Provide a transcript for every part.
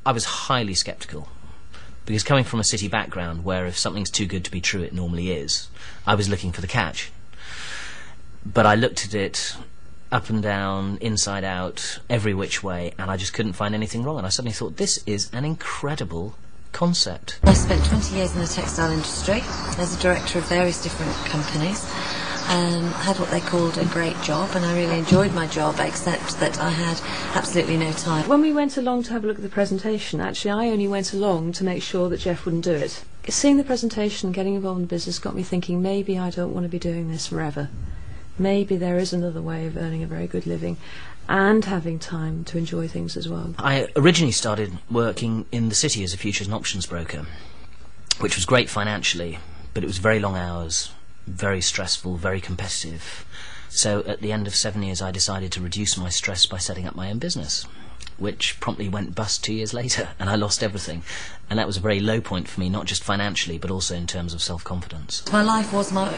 I was highly sceptical, because coming from a city background where if something's too good to be true, it normally is, I was looking for the catch. But I looked at it up and down, inside out, every which way, and I just couldn't find anything wrong. And I suddenly thought, this is an incredible concept. I spent 20 years in the textile industry as a director of various different companies. Had what they called a great job, and I really enjoyed my job, except that I had absolutely no time. When we went along to have a look at the presentation, actually I only went along to make sure that Jeff wouldn't do it. Seeing the presentation, getting involved in the business, got me thinking, maybe I don't want to be doing this forever. Maybe there is another way of earning a very good living and having time to enjoy things as well. I originally started working in the city as a futures and options broker, which was great financially, but it was very long hours, very stressful, very competitive. So at the end of 7 years I decided to reduce my stress by setting up my own business, which promptly went bust 2 years later, and I lost everything. And that was a very low point for me, not just financially, but also in terms of self-confidence. My life was my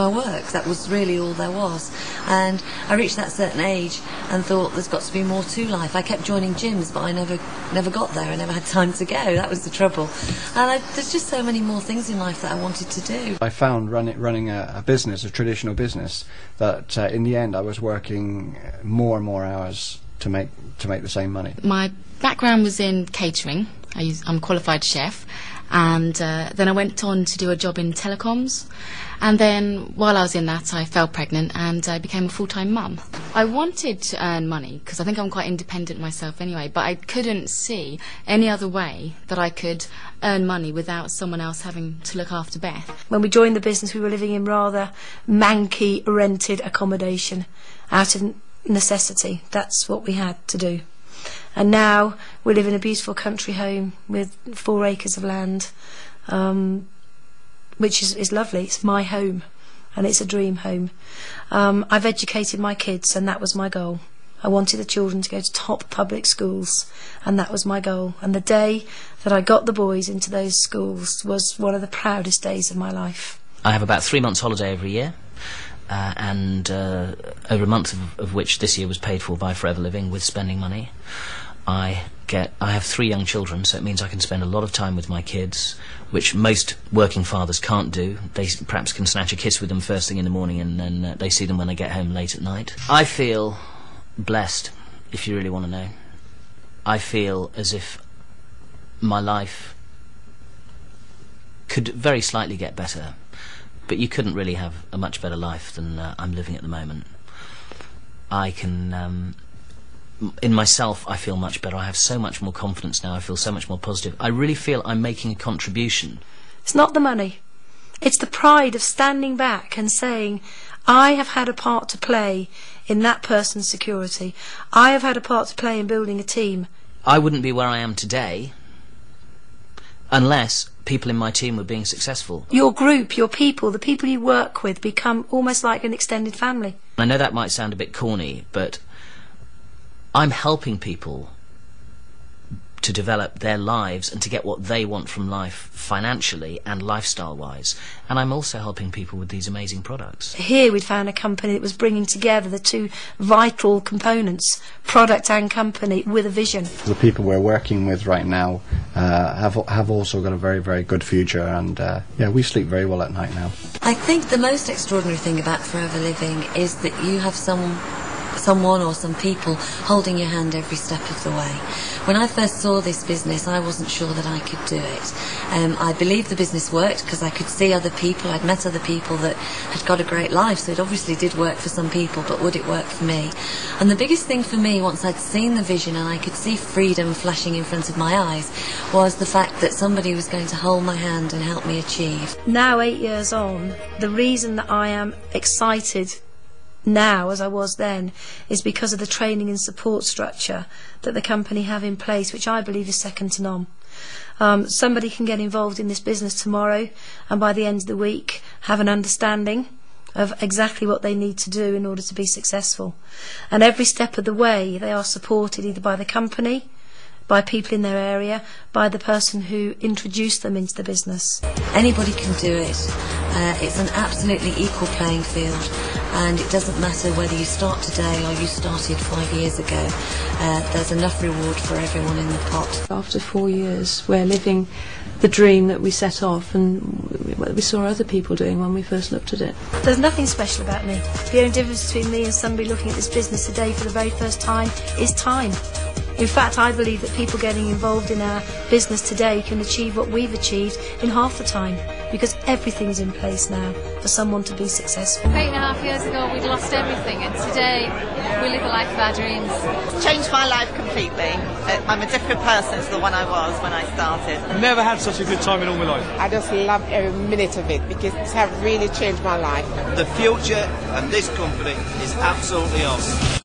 work. That was really all there was. And I reached that certain age and thought there's got to be more to life. I kept joining gyms, but I never got there. I never had time to go. That was the trouble. And there's just so many more things in life that I wanted to do. I found running a business, a traditional business, that in the end I was working more and more hours to make the same money. My background was in catering. I'm a qualified chef, and then I went on to do a job in telecoms, and then while I was in that I fell pregnant and I became a full-time mum. I wanted to earn money because I think I'm quite independent myself anyway, but I couldn't see any other way that I could earn money without someone else having to look after Beth. When we joined the business we were living in rather manky rented accommodation out of necessity. That's what we had to do. And now we live in a beautiful country home with 4 acres of land, which is lovely. It's my home, and it's a dream home. I've educated my kids, and that was my goal. I wanted the children to go to top public schools, and that was my goal. And the day that I got the boys into those schools was one of the proudest days of my life. I have about 3 months holiday every year. And over a month of which this year was paid for by Forever Living with spending money. I have 3 young children, so it means I can spend a lot of time with my kids, which most working fathers can't do. They perhaps can snatch a kiss with them first thing in the morning, and then they see them when they get home late at night. I feel blessed, if you really want to know. I feel as if my life could very slightly get better, but you couldn't really have a much better life than I'm living at the moment. I can, in myself, I feel much better. I have so much more confidence now. I feel so much more positive. I really feel I'm making a contribution. It's not the money. It's the pride of standing back and saying, I have had a part to play in that person's security. I have had a part to play in building a team. I wouldn't be where I am today unless people in my team were being successful. Your group, your people, the people you work with become almost like an extended family. I know that might sound a bit corny, but I'm helping people to develop their lives and to get what they want from life financially and lifestyle-wise. And I'm also helping people with these amazing products. Here we'd found a company that was bringing together the 2 vital components, product and company, with a vision. The people we're working with right now have also got a very, very good future, and yeah, we sleep very well at night now. I think the most extraordinary thing about Forever Living is that you have someone or some people holding your hand every step of the way. When I first saw this business, I wasn't sure that I could do it. I believed the business worked because I could see other people. I'd met other people that had got a great life, so it obviously did work for some people, but would it work for me? And the biggest thing for me, once I'd seen the vision and I could see freedom flashing in front of my eyes, was the fact that somebody was going to hold my hand and help me achieve. Now, 8 years on, the reason that I am excited now as I was then is because of the training and support structure that the company have in place, which I believe is second to none. Somebody can get involved in this business tomorrow and by the end of the week have an understanding of exactly what they need to do in order to be successful, and every step of the way they are supported either by the company, by people in their area, by the person who introduced them into the business. Anybody can do it. It's an absolutely equal playing field, and it doesn't matter whether you start today or you started 5 years ago. There's enough reward for everyone in the pot. After 4 years, we're living the dream that we set off and we saw other people doing when we first looked at it. There's nothing special about me. The only difference between me and somebody looking at this business today for the very first time is time. In fact, I believe that people getting involved in our business today can achieve what we've achieved in half the time, because everything's in place now for someone to be successful. 8.5 years ago we'd lost everything, and today we live the life of our dreams. It's changed my life completely. I'm a different person to the one I was when I started. I've never had such a good time in all my life. I just love every minute of it because it has really changed my life. The future and this company is absolutely awesome.